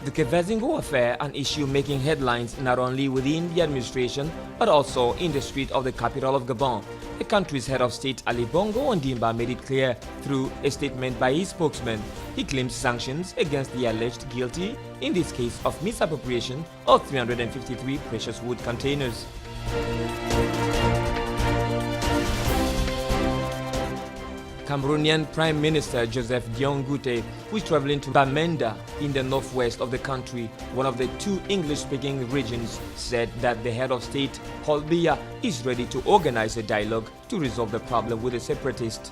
The Kevezingo affair, an issue making headlines not only within the administration but also in the street of the capital of Gabon. The country's head of state, Ali Bongo Ondimba, made it clear through a statement by his spokesman. He claims sanctions against the alleged guilty in this case of misappropriation of 353 precious wood containers. Cameroonian Prime Minister Joseph Dion Goute, who is traveling to Bamenda in the northwest of the country, one of the two English-speaking regions, said that the head of state, Paul Biya, is ready to organize a dialogue to resolve the problem with the separatists.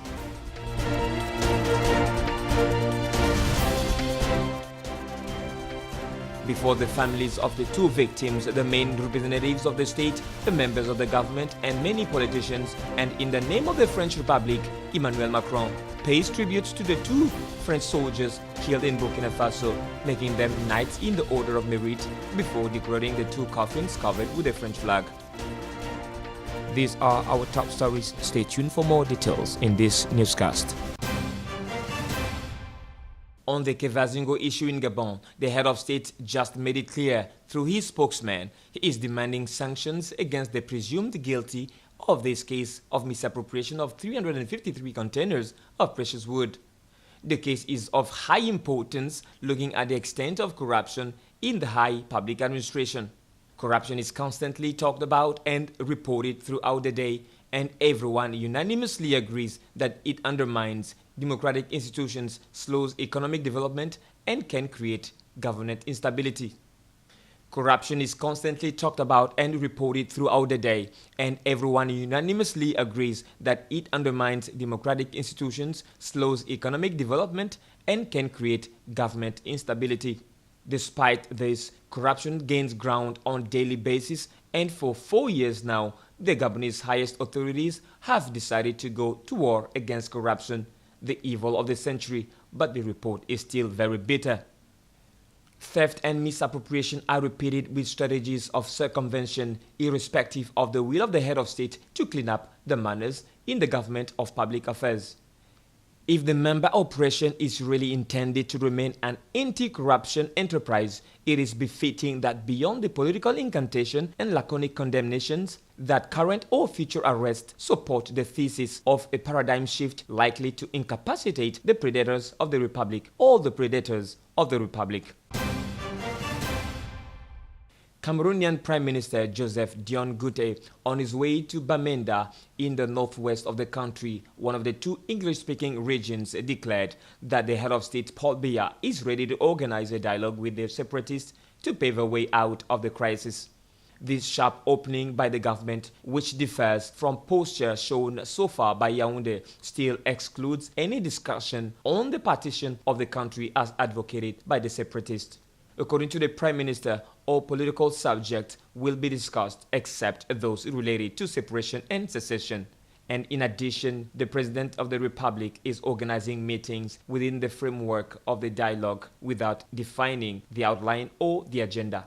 Before the families of the two victims, the main representatives of the state, the members of the government, and many politicians, and in the name of the French Republic, Emmanuel Macron pays tributes to the two French soldiers killed in Burkina Faso, making them knights in the Order of Merit before decorating the two coffins covered with the French flag. These are our top stories. Stay tuned for more details in this newscast. On the Kevezingo issue in Gabon, the head of state just made it clear through his spokesman he is demanding sanctions against the presumed guilty of this case of misappropriation of 353 containers of precious wood. The case is of high importance looking at the extent of corruption in the high public administration. Corruption is constantly talked about and reported throughout the day, and everyone unanimously agrees that it undermines democratic institutions, slows economic development, and can create government instability. Corruption is constantly talked about and reported throughout the day, and everyone unanimously agrees that it undermines democratic institutions, slows economic development, and can create government instability. Despite this, corruption gains ground on a daily basis, and for 4 years now, the Gabonese highest authorities have decided to go to war against corruption, the evil of the century, but the report is still very bitter. Theft and misappropriation are repeated with strategies of circumvention, irrespective of the will of the head of state to clean up the manners in the government of public affairs. If the member operation is really intended to remain an anti-corruption enterprise, it is befitting that beyond the political incantation and laconic condemnations, that current or future arrests support the thesis of a paradigm shift likely to incapacitate the predators of the Republic, all the predators of the Republic. Cameroonian Prime Minister Joseph Dion Goute, on his way to Bamenda in the northwest of the country, one of the two English-speaking regions, declared that the head of state Paul Biya is ready to organize a dialogue with the separatists to pave a way out of the crisis. This sharp opening by the government, which differs from posture shown so far by Yaoundé, still excludes any discussion on the partition of the country as advocated by the separatists. According to the Prime Minister, all political subjects will be discussed except those related to separation and secession. And in addition, the President of the Republic is organizing meetings within the framework of the dialogue without defining the outline or the agenda.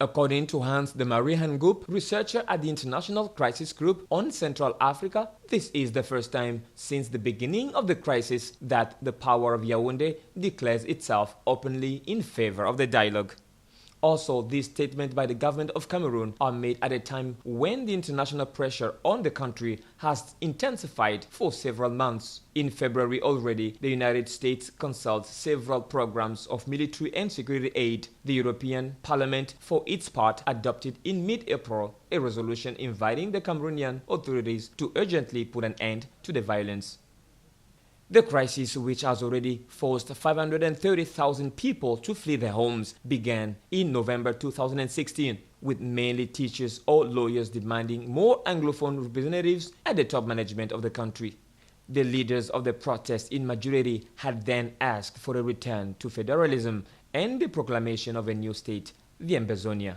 According to Hans de Marie Hangoop, researcher at the International Crisis Group on Central Africa, this is the first time since the beginning of the crisis that the power of Yaoundé declares itself openly in favor of the dialogue. Also, these statements by the government of Cameroon are made at a time when the international pressure on the country has intensified for several months. In February already, the United States consulted several programs of military and security aid. The European Parliament, for its part, adopted in mid-April a resolution inviting the Cameroonian authorities to urgently put an end to the violence. The crisis, which has already forced 530,000 people to flee their homes, began in November 2016, with mainly teachers or lawyers demanding more Anglophone representatives at the top management of the country. The leaders of the protest in majority had then asked for a return to federalism and the proclamation of a new state, the Ambazonia.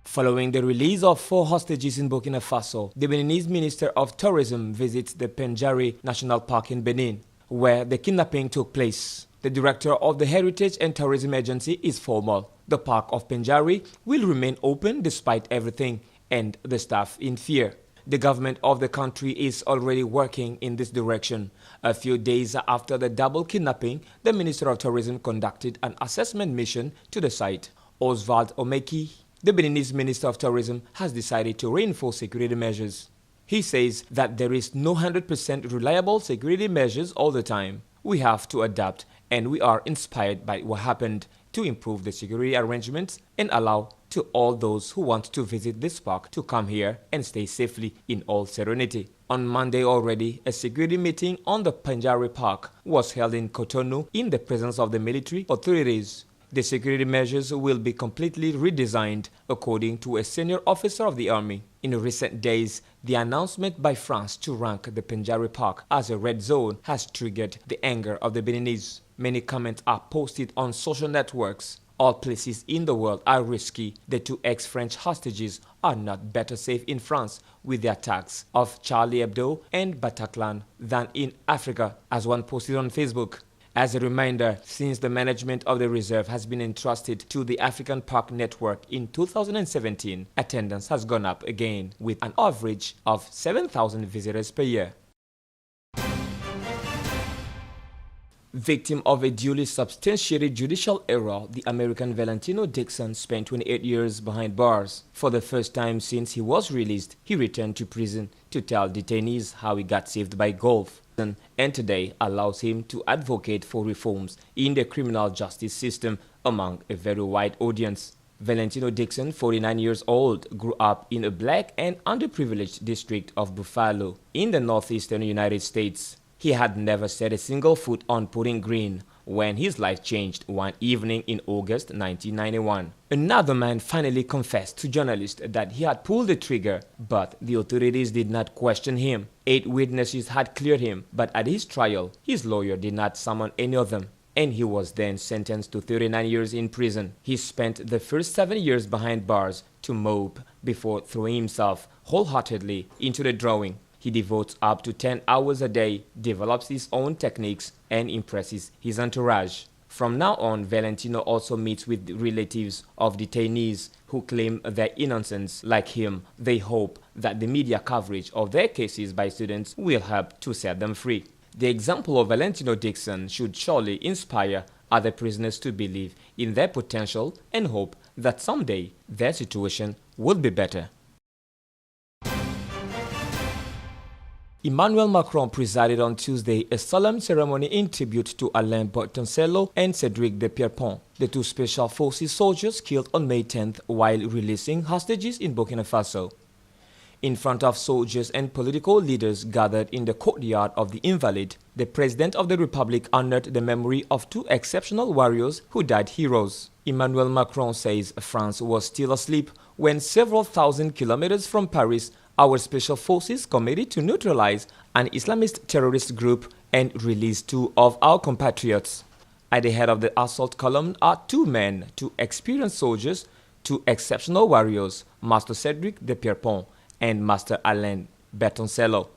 Following the release of 4 hostages in Burkina Faso, the Beninese Minister of Tourism visits the Pendjari National Park in Benin, where the kidnapping took place. The director of the Heritage and Tourism Agency is formal. The park of Pendjari will remain open despite everything, and the staff in fear. The government of the country is already working in this direction. A few days after the double kidnapping, the Minister of Tourism conducted an assessment mission to the site. Oswald Omeki, the Beninese Minister of Tourism, has decided to reinforce security measures. He says that there is no 100% reliable security measures all the time. We have to adapt, and we are inspired by what happened to improve the security arrangements and allow to all those who want to visit this park to come here and stay safely in all serenity. On Monday already, a security meeting on the Pendjari Park was held in Cotonou in the presence of the military authorities. The security measures will be completely redesigned, according to a senior officer of the army. In recent days, the announcement by France to rank the Pendjari Park as a red zone has triggered the anger of the Beninese. Many comments are posted on social networks. All places in the world are risky. The 2 ex-French hostages are not better safe in France with the attacks of Charlie Hebdo and Bataclan than in Africa, as one posted on Facebook. As a reminder, since the management of the reserve has been entrusted to the African Park Network in 2017, attendance has gone up again, with an average of 7,000 visitors per year. Victim of a duly substantiated judicial error, the American Valentino Dixon spent 28 years behind bars. For the first time since he was released, he returned to prison to tell detainees how he got saved by golf, and today allows him to advocate for reforms in the criminal justice system among a very wide audience. Valentino Dixon, 49 years old, grew up in a black and underprivileged district of Buffalo in the northeastern United States. He had never set a single foot on Pudding Green when his life changed one evening in August 1991. Another man finally confessed to journalists that he had pulled the trigger, but the authorities did not question him. 8 witnesses had cleared him, but at his trial, his lawyer did not summon any of them, and he was then sentenced to 39 years in prison. He spent the first 7 years behind bars to mope before throwing himself wholeheartedly into the drawing. He devotes up to 10 hours a day, develops his own techniques, and impresses his entourage. From now on, Valentino also meets with relatives of detainees who claim their innocence. Like him, they hope that the media coverage of their cases by students will help to set them free. The example of Valentino Dixon should surely inspire other prisoners to believe in their potential and hope that someday their situation will be better. Emmanuel Macron presided on Tuesday a solemn ceremony in tribute to Alain Bertoncello and Cédric de Pierrepont, the 2 Special Forces soldiers killed on May 10th while releasing hostages in Burkina Faso. In front of soldiers and political leaders gathered in the courtyard of the Invalid, the President of the Republic honored the memory of 2 exceptional warriors who died heroes. Emmanuel Macron says France was still asleep when several thousand kilometers from Paris, our special forces committed to neutralize an Islamist terrorist group and release 2 of our compatriots. At the head of the assault column are 2 men, 2 experienced soldiers, 2 exceptional warriors, Master Cédric de Pierrepont and Master Alain Bertoncello.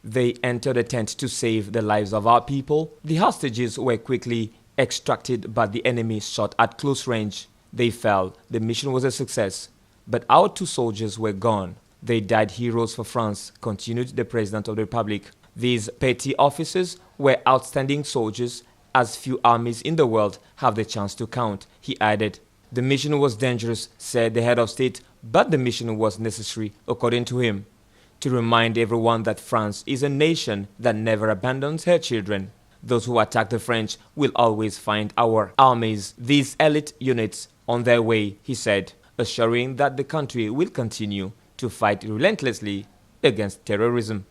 They entered the tent to save the lives of our people. The hostages were quickly extracted, but the enemy shot at close range. They fell. The mission was a success, but our 2 soldiers were gone. They died heroes for France, continued the President of the Republic. These petty officers were outstanding soldiers, as few armies in the world have the chance to count, he added. The mission was dangerous, said the head of state, but the mission was necessary, according to him, to remind everyone that France is a nation that never abandons her children. Those who attack the French will always find our armies, these elite units, on their way, he said, assuring that the country will continue to fight relentlessly against terrorism.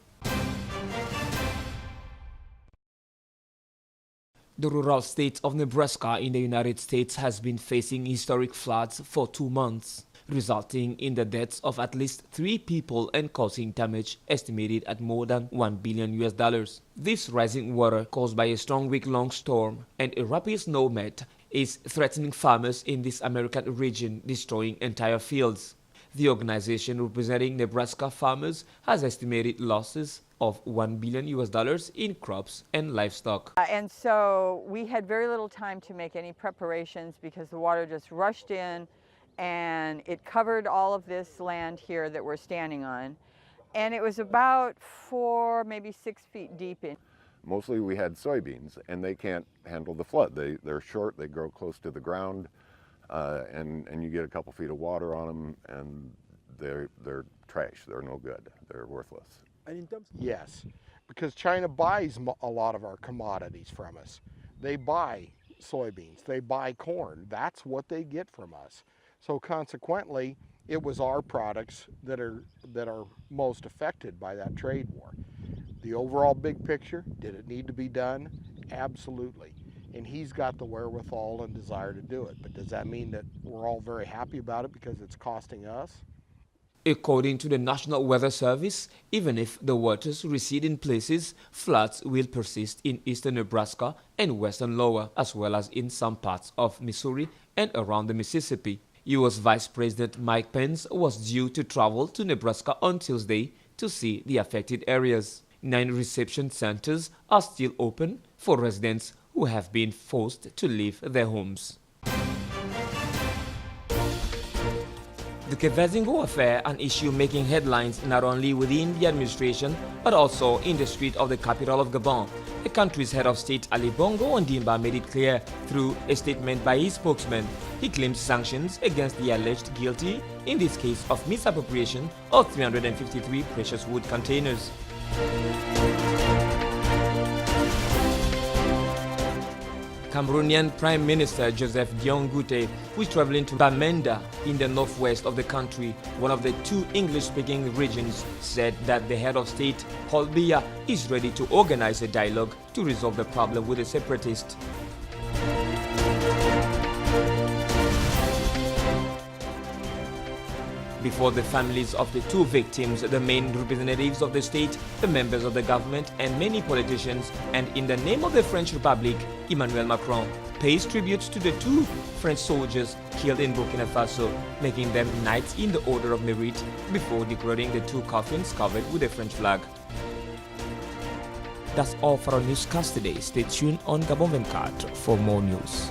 The rural state of Nebraska in the United States has been facing historic floods for 2 months. resulting in the deaths of at least 3 people and causing damage estimated at more than $1 billion US. This rising water caused by a strong week-long storm and a rapid snow melt is threatening farmers in this American region, destroying entire fields. The organization representing Nebraska farmers has estimated losses of $1 billion US in crops and livestock. And so we had very little time to make any preparations because the water just rushed in and it covered all of this land here that we're standing on. And it was about 4, maybe 6 feet deep in. Mostly we had soybeans, and they can't handle the flood. They're short, they grow close to the ground, and you get a couple feet of water on them, and they're trash. They're no good. They're worthless. Yes, because China buys a lot of our commodities from us. They buy soybeans, they buy corn. That's what they get from us. So consequently, it was our products that are most affected by that trade war. The overall big picture, did it need to be done? Absolutely. And he's got the wherewithal and desire to do it. But does that mean that we're all very happy about it because it's costing us? According to the National Weather Service, even if the waters recede in places, floods will persist in eastern Nebraska and western Iowa, as well as in some parts of Missouri and around the Mississippi. U.S. Vice President Mike Pence was due to travel to Nebraska on Tuesday to see the affected areas. 9 reception centers are still open for residents who have been forced to leave their homes. The Kevezingo affair, an issue making headlines not only within the administration but also in the street of the capital of Gabon. The country's head of state Ali Bongo Ondimba made it clear through a statement by his spokesman. He claims sanctions against the alleged guilty in this case of misappropriation of 353 precious wood containers. Cameroonian Prime Minister Joseph Dion Goute, who is traveling to Bamenda in the northwest of the country, one of the 2 English-speaking regions, said that the head of state, Paul Biya, is ready to organize a dialogue to resolve the problem with the separatists. Before the families of the 2 victims, the main representatives of the state, the members of the government, and many politicians, and in the name of the French Republic, Emmanuel Macron pays tribute to the 2 French soldiers killed in Burkina Faso, making them Knights in the Order of Merit before declaring the 2 coffins covered with the French flag. That's all for our newscast today. Stay tuned on Gabon 24 for more news.